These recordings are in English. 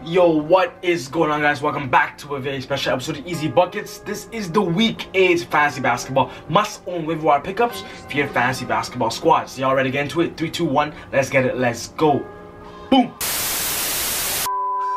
Yo, what is going on, guys? Welcome back to a very special episode of ezBUCKETz. This is the Week 8 Fantasy Basketball must-own waiver wire pickups for your fantasy basketball squads. Y'all ready to get into it? 3, 2, 1, let's get it, let's go. Boom!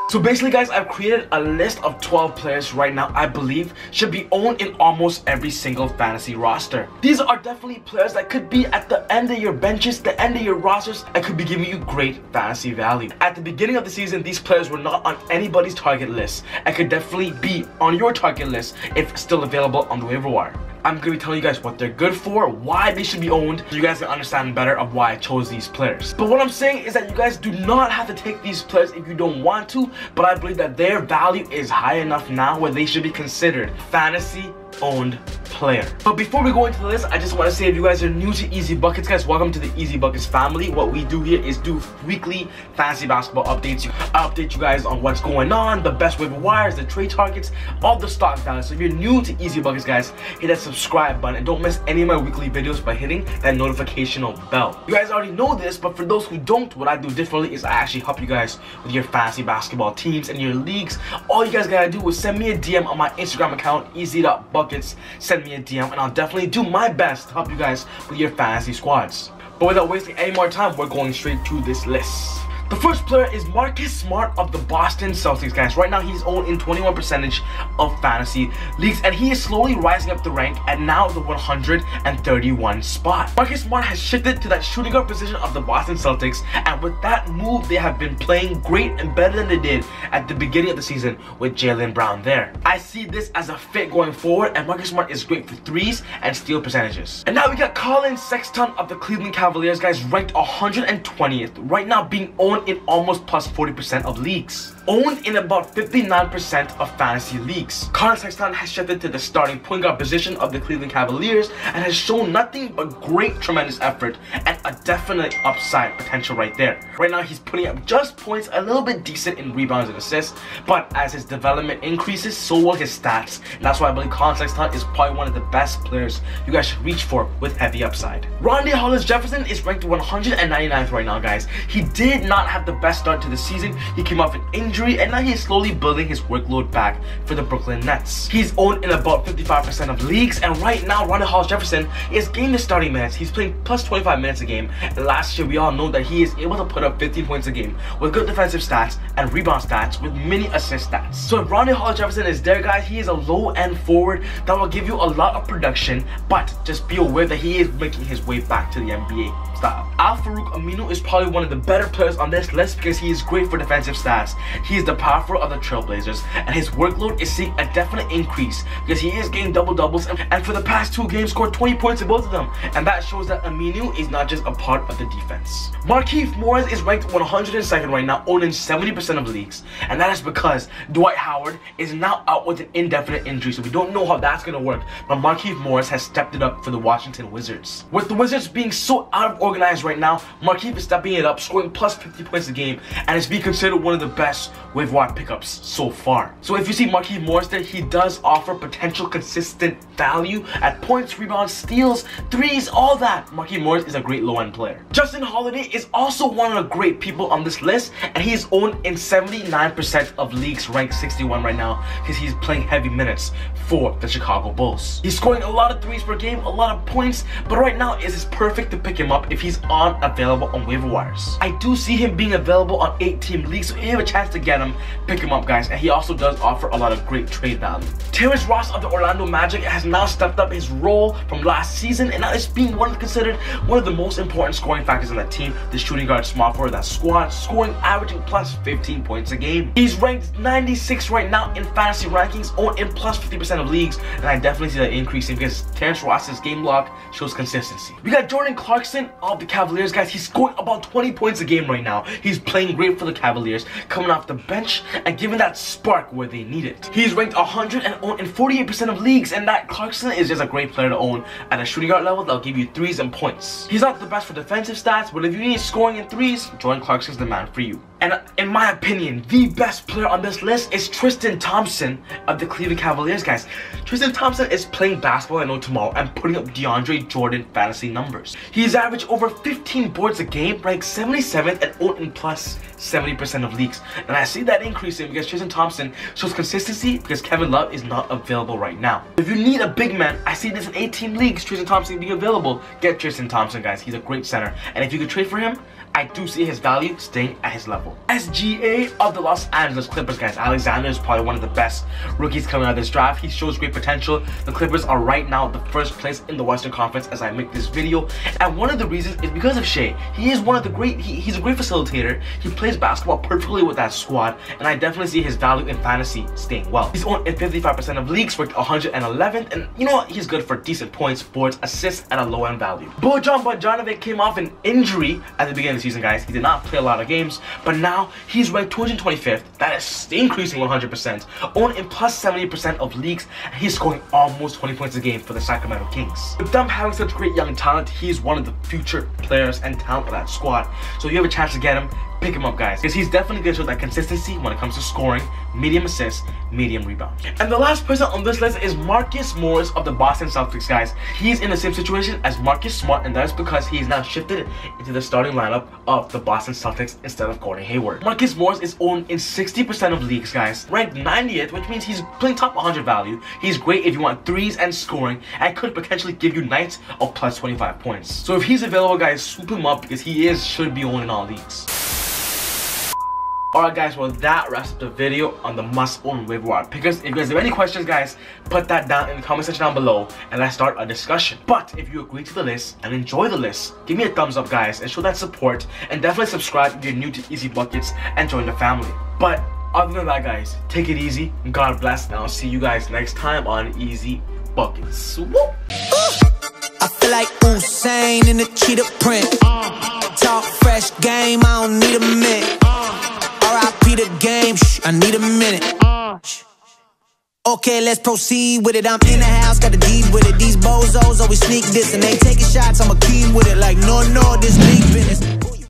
So basically, guys, I've created a list of 12 players right now I believe should be owned in almost every single fantasy roster. These are definitely players that could be at the end of your benches, the end of your rosters, and could be giving you great fantasy value. At the beginning of the season, these players were not on anybody's target list and could definitely be on your target list if still available on the waiver wire. I'm going to be telling you guys what they're good for, why they should be owned, so you guys can understand better of why I chose these players. But what I'm saying is that you guys do not have to take these players if you don't want to, but I believe that their value is high enough now where they should be considered fantasy owned player. But before we go into the list, I just want to say, if you guys are new to ezBUCKETz, guys, welcome to the ezBUCKETz family. What we do here is do weekly fantasy basketball updates. I update you guys on what's going on, the best waiver wires, the trade targets, all the stock values. So if you're new to ezBUCKETz, guys, hit that subscribe button and don't miss any of my weekly videos by hitting that notification bell. You guys already know this, but for those who don't, what I do differently is I actually help you guys with your fantasy basketball teams and your leagues. All you guys gotta do is send me a DM on my Instagram account, ez.buckets. Send me a DM and I'll definitely do my best to help you guys with your fantasy squads. But without wasting any more time, we're going straight to this list. The first player is Marcus Smart of the Boston Celtics, guys. Right now, he's owned in 21% of fantasy leagues, and he is slowly rising up the rank at now the 131 spot. Marcus Smart has shifted to that shooting guard position of the Boston Celtics, and with that move, they have been playing great and better than they did at the beginning of the season with Jaylen Brown there. I see this as a fit going forward, and Marcus Smart is great for threes and steal percentages. And now we got Collin Sexton of the Cleveland Cavaliers, guys, ranked 120th, right now being owned in almost plus 40% of leagues. Owned in about 59% of fantasy leagues. Collin Sexton has shifted to the starting point guard position of the Cleveland Cavaliers and has shown nothing but great, tremendous effort and a definite upside potential right there. Right now, he's putting up just points, a little bit decent in rebounds and assists, but as his development increases, so will his stats. And that's why I believe Collin Sexton is probably one of the best players you guys should reach for with heavy upside. Rondae Hollis-Jefferson is ranked 199th right now, guys. He did not have the best start to the season. He came off an injury and now he's slowly building his workload back for the Brooklyn Nets. He's owned in about 55% of leagues, and right now Rondae Hollis-Jefferson is getting the starting minutes. He's playing plus 25 minutes a game, and last year we all know that he is able to put up 15 points a game with good defensive stats and rebound stats with many assist stats. So if Rondae Hollis-Jefferson is there, guys, he is a low-end forward that will give you a lot of production, but just be aware that he is making his way back to the NBA style. Al-Farouq Aminu is probably one of the better players on this list because he is great for defensive stats. He is the power forward of the Trailblazers, and his workload is seeing a definite increase because he is getting double-doubles, and for the past 2 games scored 20 points in both of them, and that shows that Aminu is not just a part of the defense. Markieff Morris is ranked 102nd right now, owning 70% of leagues, and that is because Dwight Howard is now out with an indefinite injury, so we don't know how that's going to work, but Markieff Morris has stepped it up for the Washington Wizards. With the Wizards being so out of organized right now, Markieff is stepping it up, scoring plus 50 points a game, and is being considered one of the best waiver wire pickups so far. So if you see Markieff Morris there, he does offer potential consistent value at points, rebounds, steals, threes, all that. Markieff Morris is a great low-end player. Justin Holiday is also one of the great people on this list, and he is owned in 79% of leagues, ranked 61 right now because he's playing heavy minutes for the Chicago Bulls. He's scoring a lot of threes per game, a lot of points, but right now it is perfect to pick him up if he's available on waiver wires. I do see him being available on 8-team leagues, so if you have a chance to get him, pick him up, guys, and he also does offer a lot of great trade value. Terrence Ross of the Orlando Magic has now stepped up his role from last season and now is being considered one of the most important scoring factors on that team, the shooting guard small forward that squad, scoring averaging plus 15 points a game. He's ranked 96 right now in fantasy rankings, owned in plus 50% of leagues, and I definitely see that increasing because Terrence Ross's game log shows consistency. We got Jordan Clarkson of the Cavaliers, guys. He's scoring about 20 points a game right now. He's playing great for the Cavaliers, coming off the bench and giving that spark where they need it. He's ranked 100 and owned in 48% of leagues, and that Clarkson is just a great player to own at a shooting guard level that'll give you threes and points. He's not the best for defensive stats, but if you need scoring in threes, Jordan Clarkson's the man for you. And in my opinion, the best player on this list is Tristan Thompson of the Cleveland Cavaliers, guys. Tristan Thompson is playing basketball, I know, tomorrow and putting up DeAndre Jordan fantasy numbers. He's averaged over 15 boards a game, ranked 77th and owned in plus 70% of leagues. And I see that increasing because Tristan Thompson shows consistency because Kevin Love is not available right now. If you need a big man, I see this in 18 leagues, Tristan Thompson being available. Get Tristan Thompson, guys. He's a great center. And if you could trade for him, I do see his value staying at his level. SGA of the Los Angeles Clippers, guys. Alexander is probably one of the best rookies coming out of this draft. He shows great potential. The Clippers are right now the first place in the Western Conference as I make this video. And one of the reasons is because of Shea. He is one of the great, he's a great facilitator. He plays basketball perfectly with that squad. And I definitely see his value in fantasy staying well. He's owned in 55% of leagues, ranked 111th. And you know what? He's good for decent points, boards, assists, and a low-end value. Bojan Bogdanovic came off an injury at the beginning of the season, guys. He did not play a lot of games, but now he's ranked 225th. That is increasing 100%. Owned in plus 70% of leagues, and he's scoring almost 20 points a game for the Sacramento Kings. With them having such great young talent, he's one of the future players and talent of that squad. So if you have a chance to get him, pick him up, guys, because he's definitely going to show that consistency when it comes to scoring, medium assists, medium rebound. And the last person on this list is Marcus Morris of the Boston Celtics, guys. He's in the same situation as Marcus Smart, and that is because he is now shifted into the starting lineup of the Boston Celtics instead of Gordon Hayward. Marcus Morris is owned in 60% of leagues, guys, ranked 90th, which means he's playing top 100 value. He's great if you want threes and scoring, and could potentially give you nights of plus 25 points. So if he's available, guys, swoop him up because he should be owned in all leagues. Alright, guys, well, that wraps up the video on the must-own waiver wire pickers. If you guys have any questions, guys, put that down in the comment section down below and let's start a discussion. But if you agree to the list and enjoy the list, give me a thumbs up, guys, and show that support, and definitely subscribe if you're new to ezBUCKETz and join the family. But other than that, guys, take it easy, God bless, and I'll see you guys next time on ezBUCKETz. Woo! I feel like Usain in the cheetah print. Talk fresh game, I don't need a minute. R.I.P. the game, I need a minute. Okay, let's proceed with it. I'm in the house, got the deed with it. These bozos always sneak this and they taking shots, I'ma keep with it. Like, no, this league business.